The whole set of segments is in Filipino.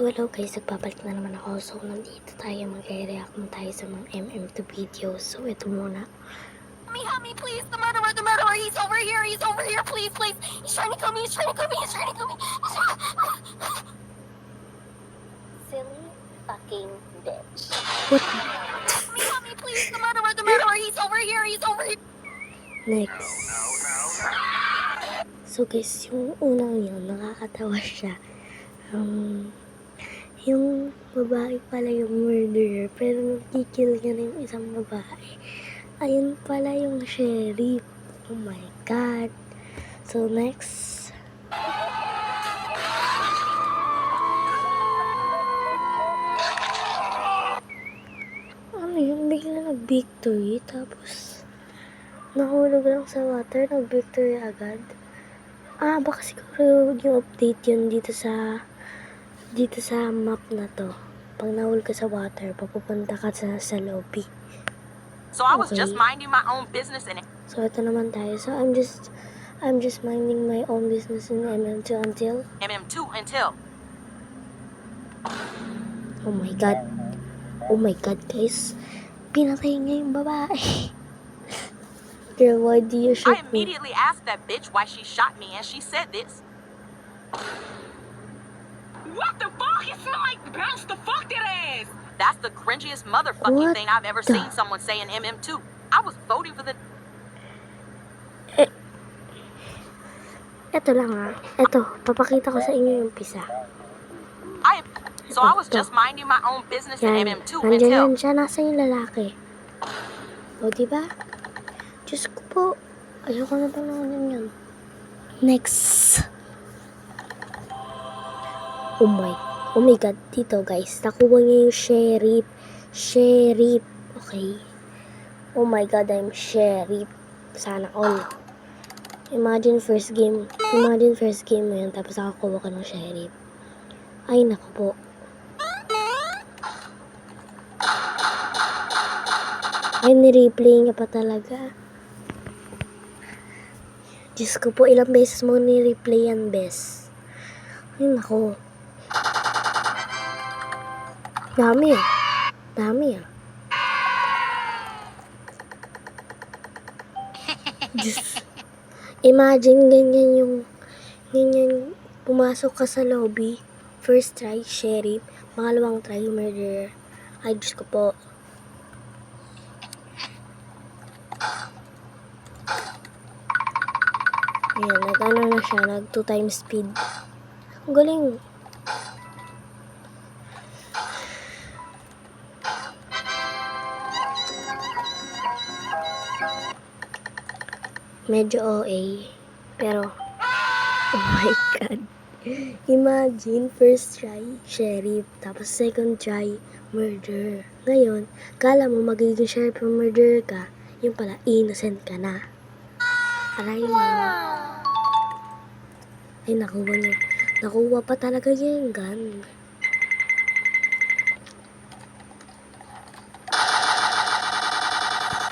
So hello guys, nagbabalik na naman ako. So nandito tayo, mag-react mo tayo sa mga MM2 videos. So ito muna. Help me, please! The murderer! He's over here! Please! He's trying to kill me! Silly fucking bitch. Help me, please! The murderer! He's over here! Next. So guys, yung unang yun, nakakatawa siya. Yung babae pala yung murderer, pero nakikil niya na yung isang babae. Ayun pala yung sheriff. Oh my god. So next. Ano yung bigla nag-victory, tapos nahulog lang sa water, nag-victory agad. Baka siguro yung update yun dito sa map na to. Pag nahulog ka sa water, papupunta ka sa lobby. So I was just minding my own business and So ito naman tayo. So I'm just minding my own business in MM2 until MM2 until oh my god guys, pinatay niya yung babae. Girl, why do you shoot I me? immediately asked that bitch why she shot me, and she said this. What the fuck? It smell like bounce the fuck that ass! That's the cringiest motherfucking What thing I've ever the- seen someone say in MM2. I was voting for the... Ito lang Ito, papakita ko sa inyo yung pisa. So I was just minding my own business in Yan. MM2 Nandiyan until... yan siya, nasa yung lalaki. O, diba? Diyos ko po. Ayoko na panoorin yun. Next. Oh my god, dito guys, nakuha niya yung sheriff, okay? Oh my god, I'm sheriff. Sana all. Imagine first game mo yun, tapos nakakuha ka ng sheriff. Ay, naku po. Ay, ni-replay niya pa talaga. Diyos ko po, ilang beses mo ni-replay yan, bes. Ay, naku. Dami Diyos. Imagine ganyan pumasok ka sa lobby, first try, sheriff, pangalawang try, murderer. Ay, Diyos ko po. Ayan, nag-ano na siya, nag 2 times speed. Ang galing. Medyo OA, pero oh my god. Imagine, first try, sheriff, tapos second try, murder. Ngayon, kala mo magiging sheriff o murder ka, yung pala, innocent ka na. Aray mo. Ay, nakuha niya. Nakuha pa talaga niya yung gun.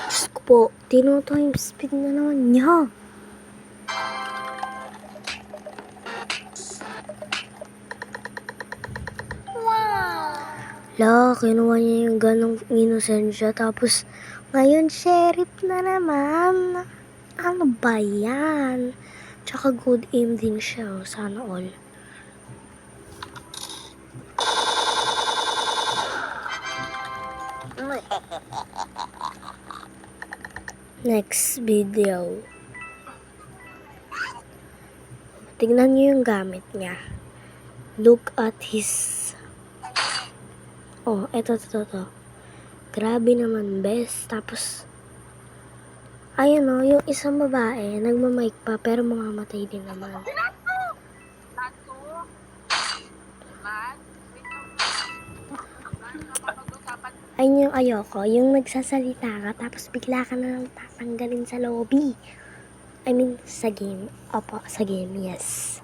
Diyos ko po, time speed na naman niya. La, kinuha niya yung ganong inosensya. Tapos, ngayon, sheriff na naman. Ano ba yan? Tsaka good aim din siya. Sana all. Next video. Tignan niyo yung gamit niya. Look at his... Oh, eto. Grabe naman, best. Tapos, ayun o, yung isang babae, nagmamic pa, pero mamamatay din naman. Ayun yung ayoko, yung nagsasalita ka, tapos bigla ka na lang tatanggalin sa lobby. I mean, sa game. Opo, sa game, yes.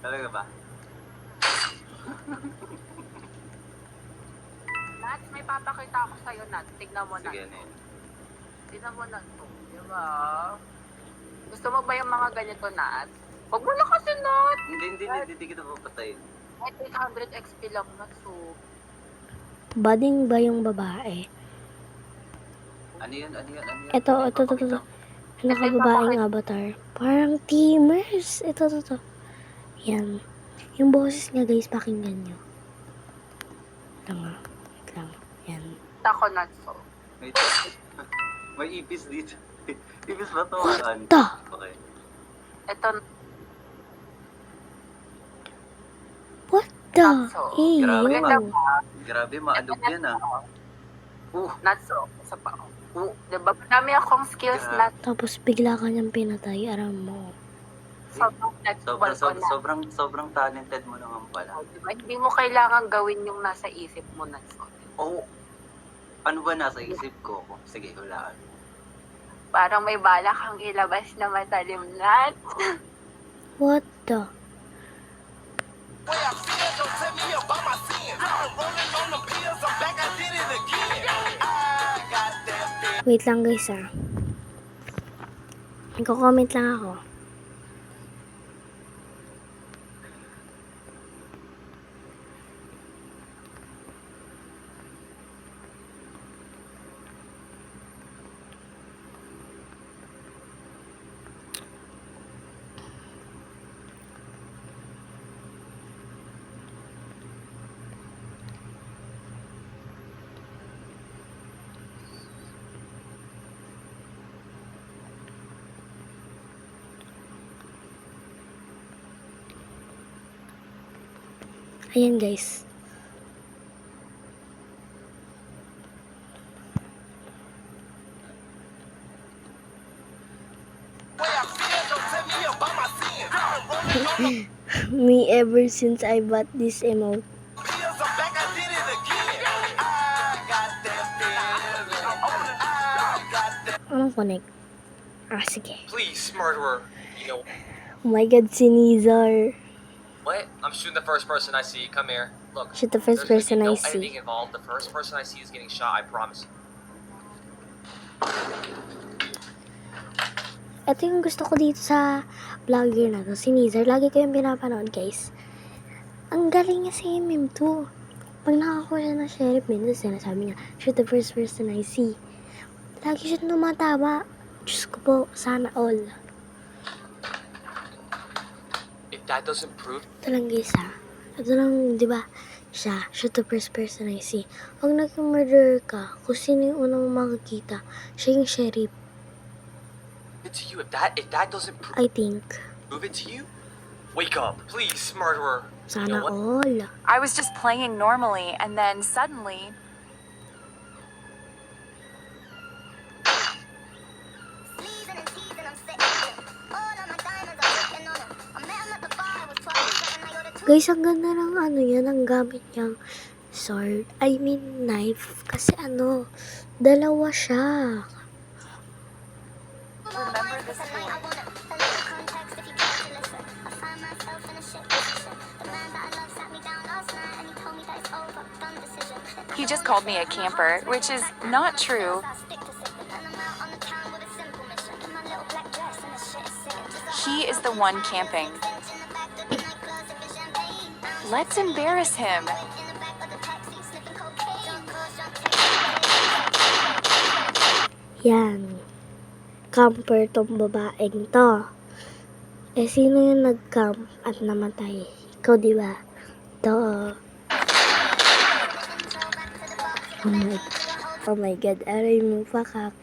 Talaga ba? Nat, may papakita ako sa'yo, Nat. Tignan mo, Nat. Sige, Nel. Tignan mo, Nat. Diba? Gusto mo ba yung mga ganito, Nat? Huwag mo na kasi, Nat. Hindi hindi kita papatayin. At 800 XP lang na, so... Bading ba yung babae? Ano yun? Ito. Nakababaeng avatar. Parang teamers. Ito. Yan. Yung boses niya, guys, pakinggan nyo. Wait lang. Yan. Tako na, so... Wait. May ipis dito. Ipis ba to? What the? Okay. Ito, What the? Natso. Grabe, Ew. Grabe, maalog yan ah. not so. Isa pa. Diba? Marami akong skills na Tapos bigla ka niyang pinatay. Aram mo. sobrang nagtubal ko na. Sobrang talented mo naman pala. Diba? Hindi mo kailangan gawin yung nasa isip mo na so. Oh, ano ba nasa isip ko? Sige, hulaan. Parang may bala kang ilabas na matalim na. What the? Wait lang, guys, ah. Nagko-comment lang ako. Ayan, guys. Me ever since I bought this emote. Anong connect? Sige. Please, murderer. You know Oh my God, si Nizar. what? I'm shooting the first person I see. Come here. Look. Shoot the first there's person gonna be I no editing see. involved. The first person I see is getting shot. I promise. Ito yung gusto ko dito sa vlogger na to, si Nizar. Lagi ko yung pinapanood, guys. Ang galing niya sa MM2. Pag nakakuha siya ng sheriff, minsan sinasabi niya, shoot the first person I see. Lagi siya tumatama. Diyos ko po, sana all. If that doesn't prove, Ito lang, guys, ha. Ito lang, di ba, siya, shoot the first person I see. Pag nag-murder ka, kung sino yung unang makikita, siya yung sheriff, it to you. If that doesn't I think. prove it to you, wake up, please, murderer. You Sana know what? all. I was just playing normally, and then suddenly, Guys, ang ganda ng ano yan, ang gamit niyang sword. I mean, knife. Kasi ano, dalawa siya. remember this game. He just called me a camper, which is not true. He is the one camping. Let's embarrass him. Yan. Camper tong babaeng to. Eh, sino yung nag-camp at namatay? Ikaw, di ba? To. Oh my God, aray mo pa ka.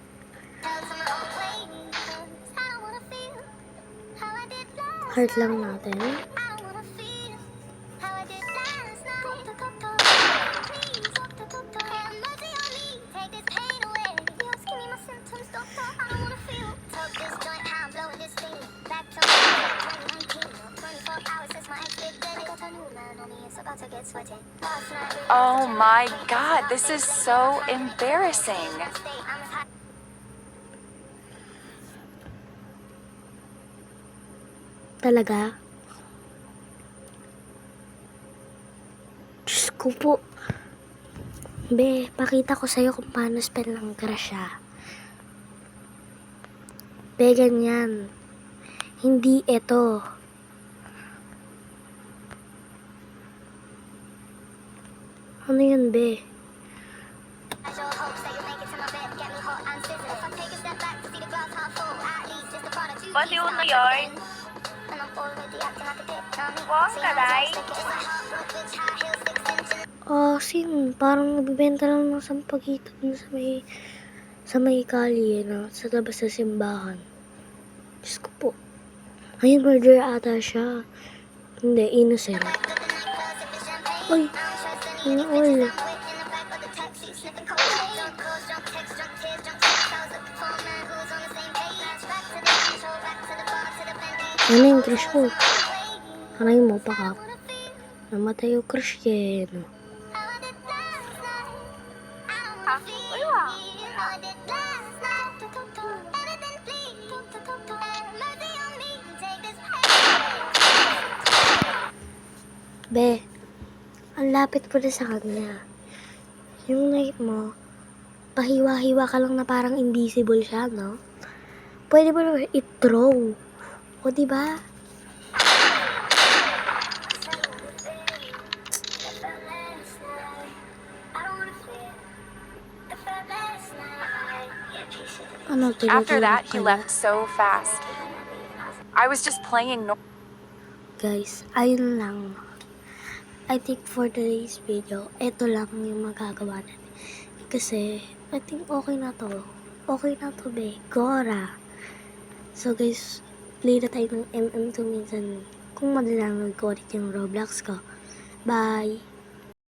Heart lang natin. Oh my god, this is so embarrassing. Talaga? Diyos ko po. Be, pakita ko sa'yo kung paano spell ng crush, ha. Be, ganyan. Hindi ito. Ano yun, be? Pati na yun. Wow, karay. Sin, parang nagbibenta lang ng sampagita dun sa may kalye na sa labas sa simbahan. Diyos ko po. Ayun, murder ata siya. Hindi, innocent. Uy, ano oil? Ano yung crush ko? Hanay mo pa ka. Namatay yung crush niya, no? Uy, wow. Be, ang lapit mo na sa kanya. Yung knife mo, pahiwa-hiwa ka lang na parang invisible siya, no? Pwede mo naman i-throw. O, diba? Ano, After that, he tinutulog ka na? left so fast. I was just playing. Guys, ayun lang. I think for today's video, eto lang yung magagawa natin. Kasi, I think okay na to. Okay na to, be. Gora. So, guys, play na tayo ng MM2 minsan. Kung madalang nag-ulit yung Roblox ko. Bye!